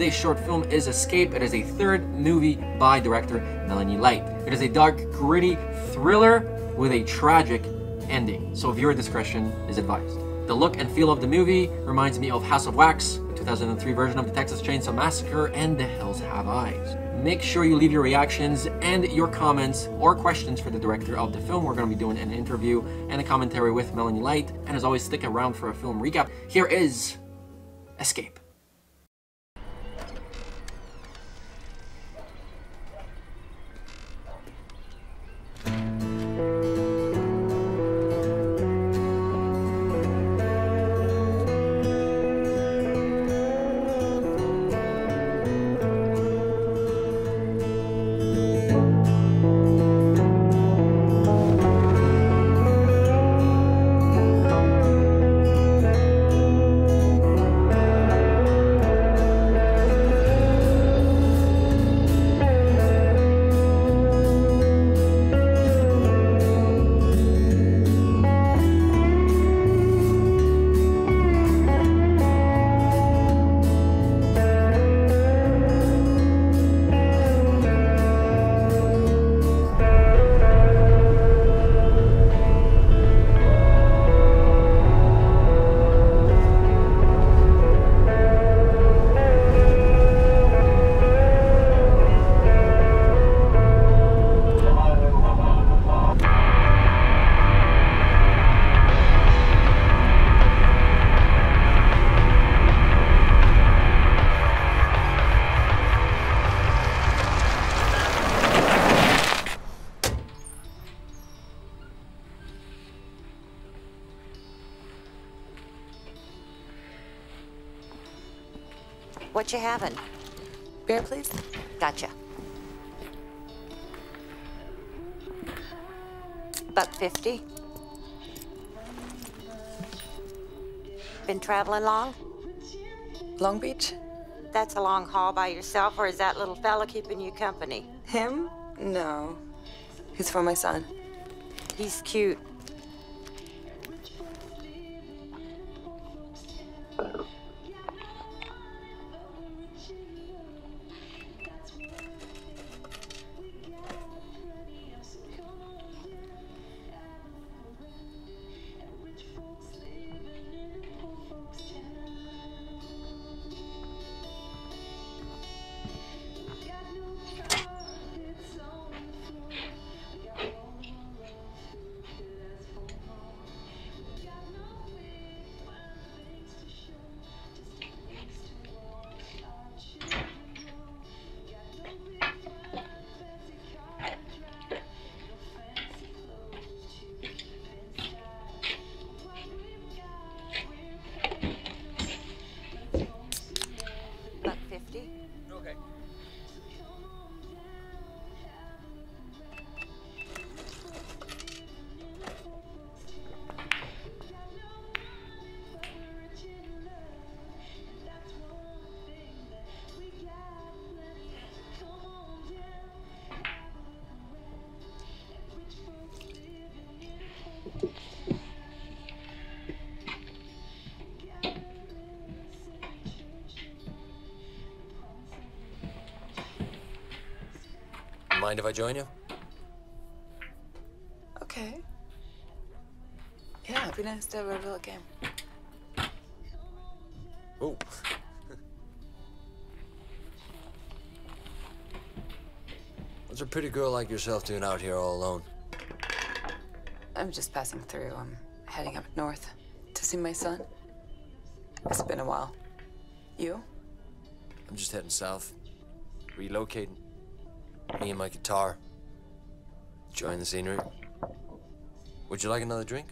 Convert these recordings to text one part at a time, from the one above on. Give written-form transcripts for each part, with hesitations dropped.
today's short film is Escape. It is a third movie by director Melanie Light. It is a dark, gritty thriller with a tragic ending, so viewer discretion is advised. The look and feel of the movie reminds me of House of Wax, a 2003 version of the Texas Chainsaw Massacre, and The Hills Have Eyes. Make sure you leave your reactions and your comments or questions for the director of the film. We're going to be doing an interview and a commentary with Melanie Light, and as always, stick around for a film recap. Here is Escape. What you having? Beer, please. Gotcha. $1.50. Been traveling long? Long Beach? That's a long haul by yourself, or is that little fella keeping you company? Him? No. He's for my son. He's cute. Okay. Mind if I join you? Okay. Yeah, it'd be nice to have a real game. Oh. What's a pretty girl like yourself doing out here all alone? I'm just passing through. I'm heading up north to see my son. It's been a while. You? I'm just heading south. Relocating. Me and my guitar. Enjoying the scenery. Would you like another drink?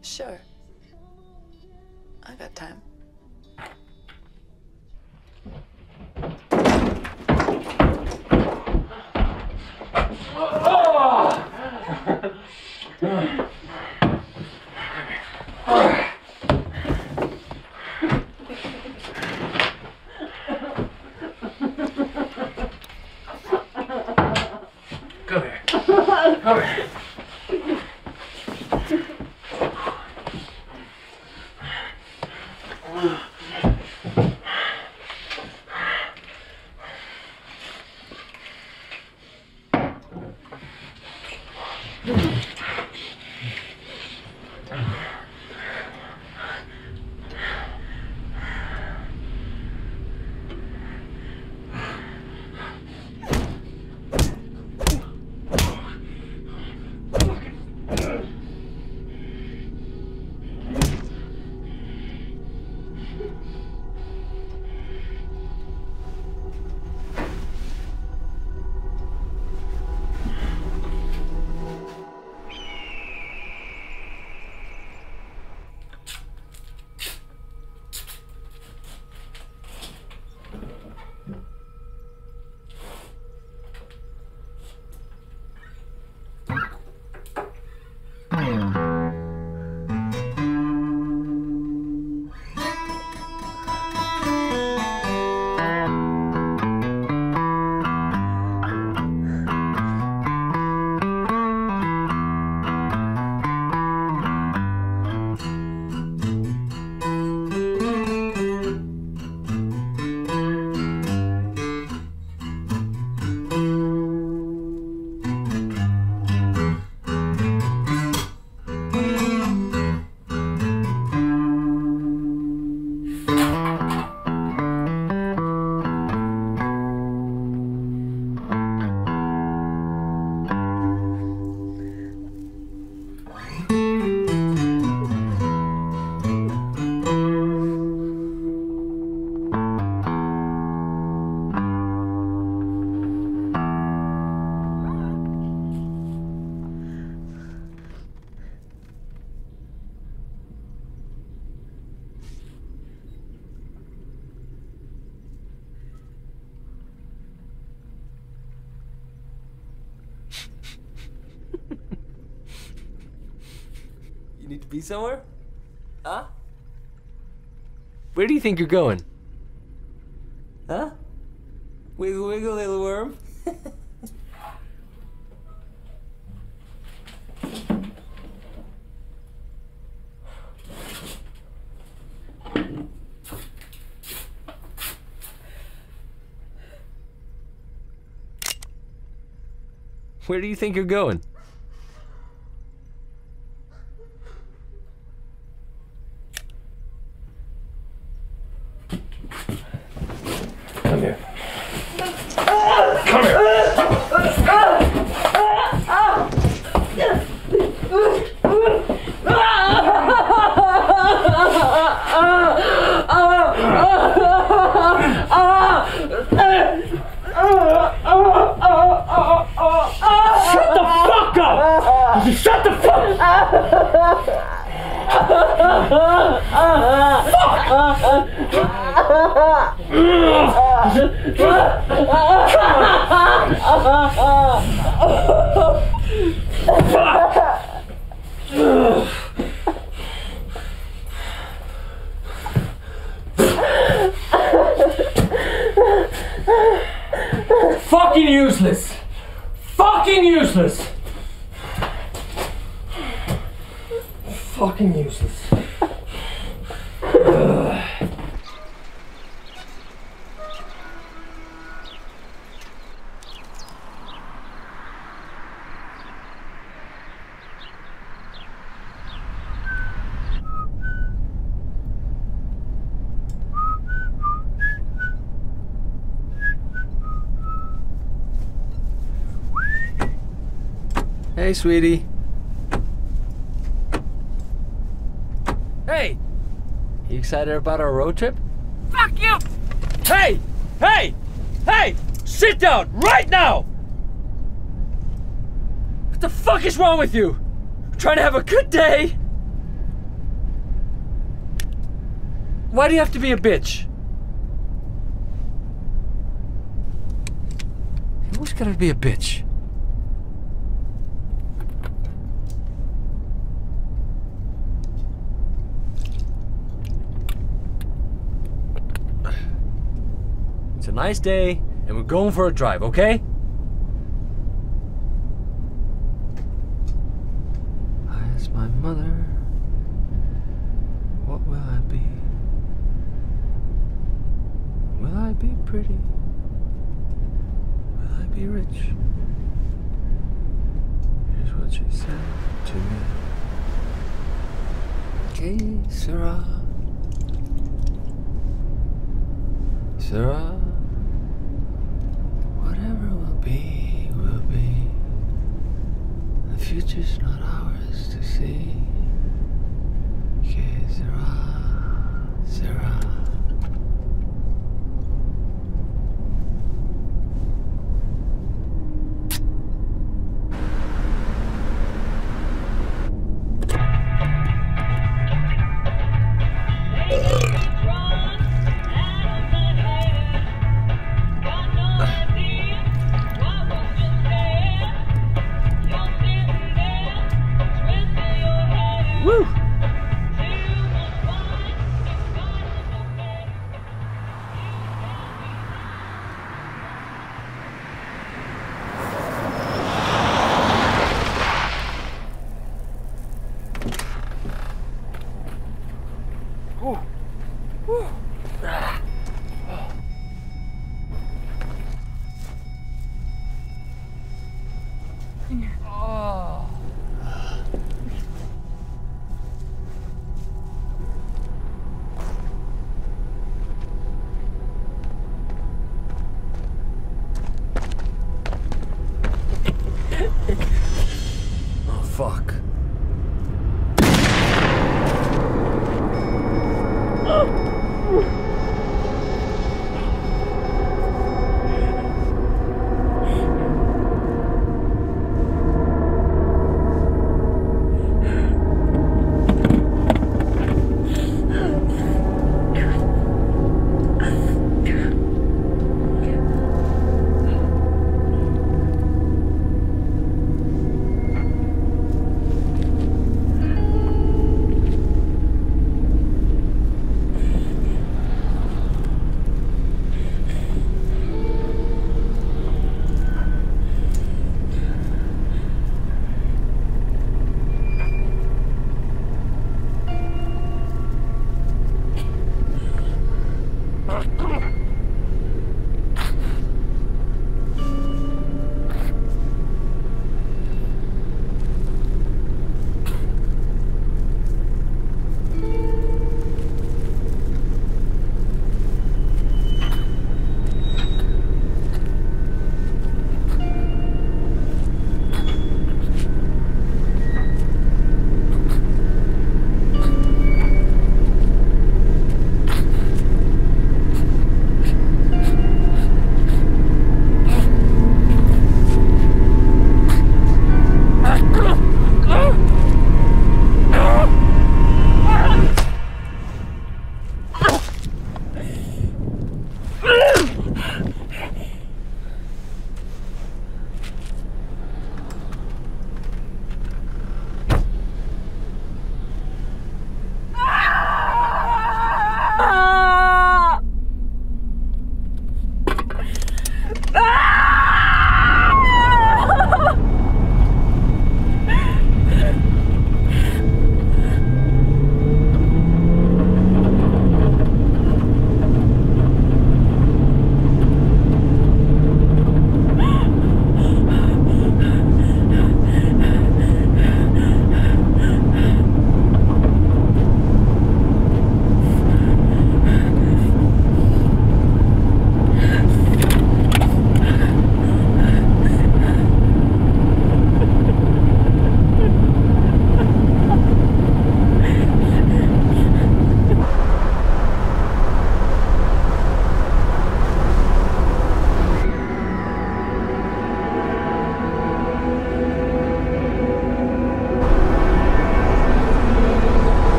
Sure. I got time. Come here. Come here. to be somewhere? Huh? Where do you think you're going? Huh? Wiggle, wiggle, little worm. Where do you think you're going? Come here. Come Shut the fuck up! Shut the fuck Fucking useless! Fucking useless! Fucking useless. Hey, sweetie. Hey! You excited about our road trip? Fuck you! Hey! Hey! Hey! Sit down right now! What the fuck is wrong with you? I'm trying to have a good day. Why do you have to be a bitch? Who's gotta be a bitch? It's a nice day, and we're going for a drive, okay? I asked my mother, what will I be? Will I be pretty? Will I be rich? Here's what she said to me. Que sera? Sera? Whatever will be, will be. The future's not ours to see. Que sera, sera.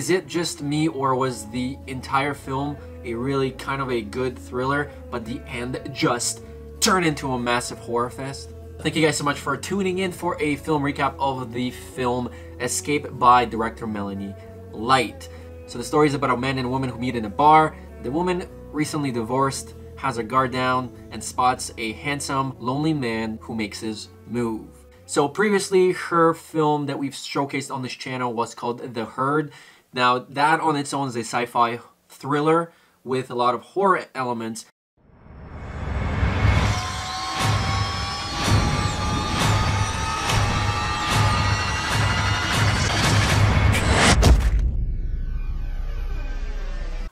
is it just me, or was the entire film a really kind of a good thriller, but the end just turned into a massive horror fest? Thank you guys so much for tuning in for a film recap of the film Escape by director Melanie Light. So the story is about a man and woman who meet in a bar. The woman, recently divorced, has her guard down and spots a handsome, lonely man who makes his move. So previously, her film that we've showcased on this channel was called The Herd. Now that on its own is a sci-fi thriller with a lot of horror elements.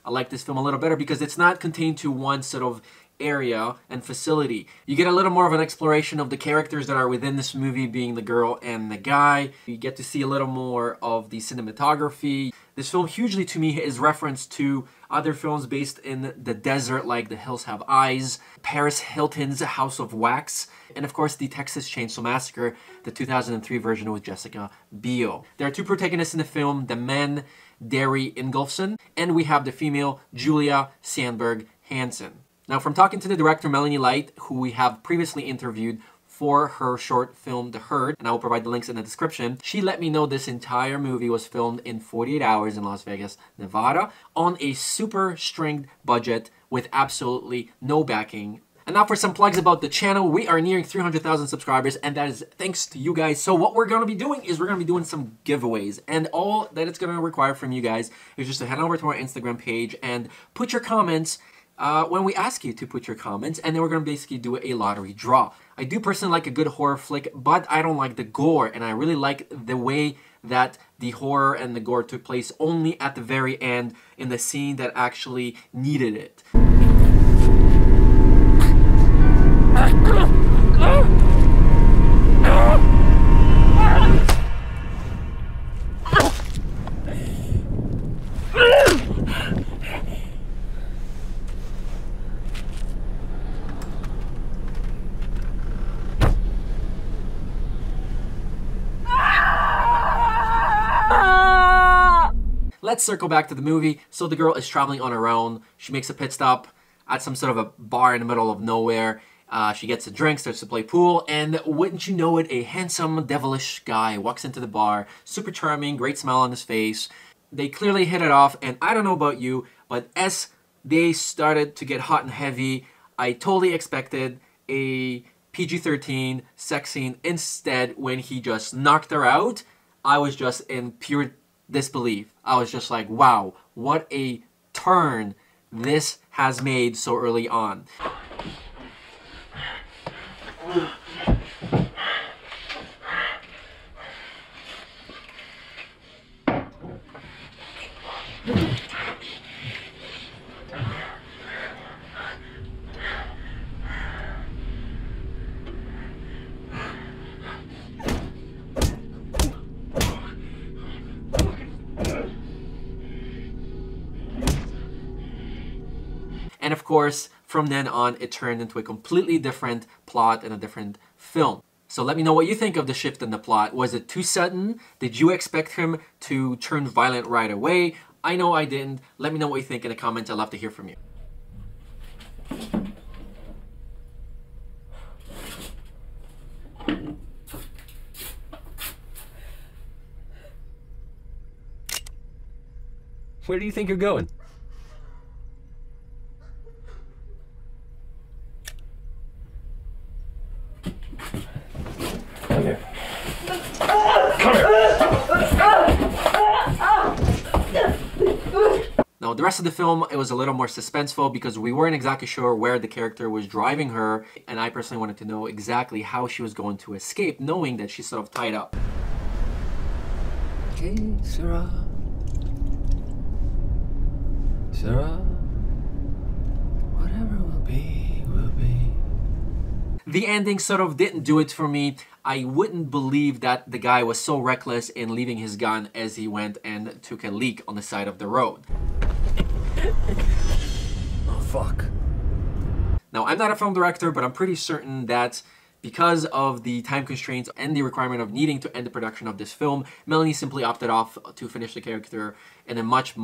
I like this film a little better because it's not contained to one sort of area and facility. You get a little more of an exploration of the characters that are within this movie, being the girl and the guy. You get to see a little more of the cinematography. This film hugely to me is referenced to other films based in the desert like The Hills Have Eyes, Paris Hilton's House of Wax, and of course the Texas Chainsaw Massacre, the 2003 version with Jessica Biel. There are two protagonists in the film, the man Darri Ingolfsson, and we have the female Julia Sandberg Hansson. Now, from talking to the director Melanie Light, who we have previously interviewed for her short film The Herd, and I will provide the links in the description, she let me know this entire movie was filmed in 48 hours in Las Vegas, Nevada, on a super stringed budget with absolutely no backing. And now for some plugs about the channel. We are nearing 300,000 subscribers, and that is thanks to you guys. So what we're going to be doing is we're going to be doing some giveaways, and all that it's going to require from you guys is just to head over to our Instagram page and put your comments when we ask you to put your comments, and then we're going to basically do a lottery draw. I do personally like a good horror flick, but I don't like the gore, and I really like the way that the horror and the gore took place only at the very end in the scene that actually needed it. Let's circle back to the movie. So the girl is traveling on her own. She makes a pit stop at some sort of a bar in the middle of nowhere. She gets a drink, starts to play pool, and wouldn't you know it, a handsome, devilish guy walks into the bar. Super charming, great smile on his face. They clearly hit it off, and I don't know about you, but as they started to get hot and heavy, I totally expected a PG-13 sex scene. Instead, when he just knocked her out, I was just in pure disbelief. I was just like, wow, what a turn this has made so early on. And of course, from then on, it turned into a completely different plot and a different film. So let me know what you think of the shift in the plot. Was it too sudden? Did you expect him to turn violent right away? I know I didn't. Let me know what you think in the comments. I'd love to hear from you. Where do you think you're going? Come here. Come here. Now, the rest of the film, it was a little more suspenseful because we weren't exactly sure where the character was driving her, and I personally wanted to know exactly how she was going to escape, knowing that she's sort of tied up. Okay, Sarah. Sarah. Whatever will be, will be. The ending sort of didn't do it for me. I wouldn't believe that the guy was so reckless in leaving his gun as he went and took a leak on the side of the road. Oh, fuck. Now, I'm not a film director, but I'm pretty certain that Because of the time constraints and the requirement of needing to end the production of this film, Melanie simply opted off to finish the character in a much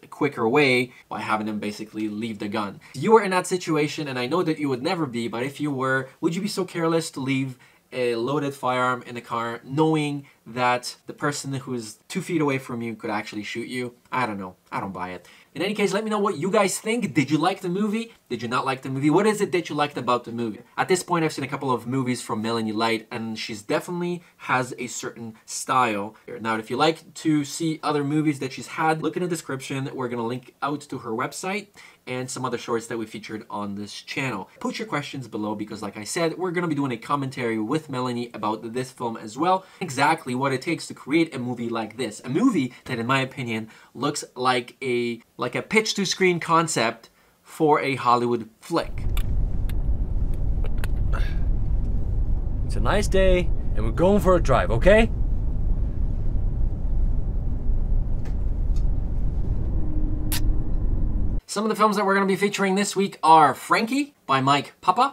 quicker way by having him basically leave the gun. If you were in that situation, and I know that you would never be, but if you were, would you be so careless to leave a loaded firearm in the car knowing that the person who's 2 feet away from you could actually shoot you? I don't know. I don't buy it. In any case, let me know what you guys think. Did you like the movie? Did you not like the movie? What is it that you liked about the movie? At this point, I've seen a couple of movies from Melanie Light, and she's definitely has a certain style. Now, if you like to see other movies that she's had, look in the description. We're going to link out to her website and some other shorts that we featured on this channel. Put your questions below because, like I said, we're going to be doing a commentary with Melanie about this film as well. Exactly what it takes to create a movie like this. A movie that, in my opinion, looks like a pitch-to-screen concept for a Hollywood flick. It's a nice day, and we're going for a drive, okay? Some of the films that we're going to be featuring this week are Frankie by Mike Papa,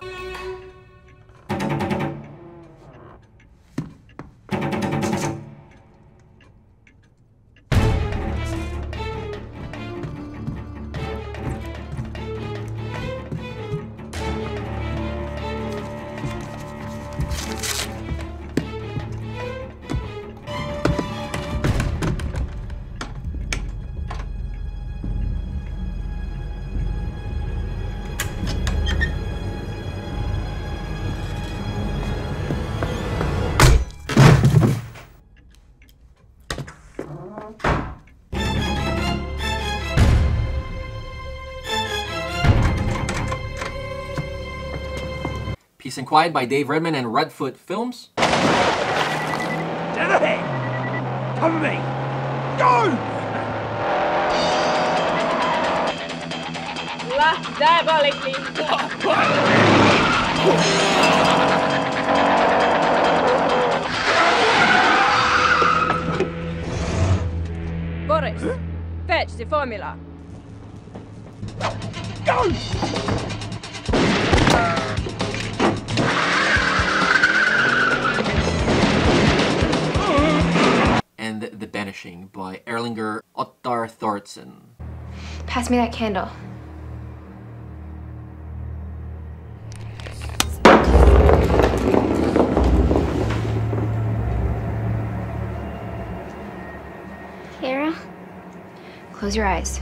Peace and Quiet by Dave Redman and Redfoot Films, Dead ahead! Cover me! Go! Diabolically. Boris, fetch the formula. Go! and The Banishing by Erlinger Ottar Thorsen. Pass me that candle. Kara? Close your eyes.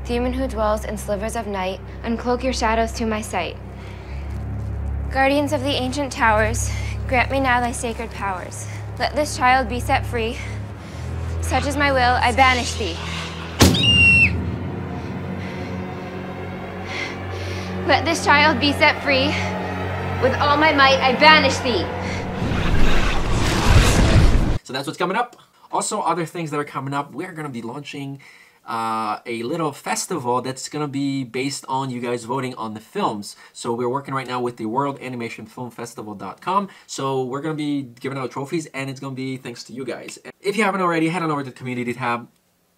Demon who dwells in slivers of night, uncloak your shadows to my sight. Guardians of the ancient towers, grant me now thy sacred powers. Let this child be set free. Such is my will, I banish thee. Let this child be set free. With all my might, I banish thee. So that's what's coming up. Also, other things that are coming up, we're going to be launching a little festival that's going to be based on you guys voting on the films. So we're working right now with the worldanimationfilmfestival.com. So we're going to be giving out trophies, and it's going to be thanks to you guys. If you haven't already, head on over to the community tab.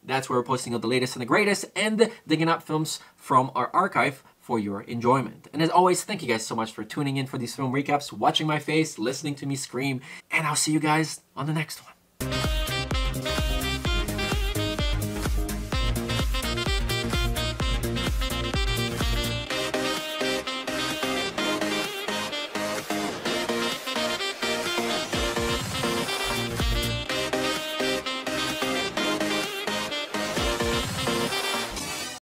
That's where we're posting all the latest and the greatest and digging up films from our archive for your enjoyment. And as always, thank you guys so much for tuning in for these film recaps, watching my face, listening to me scream, and I'll see you guys on the next one.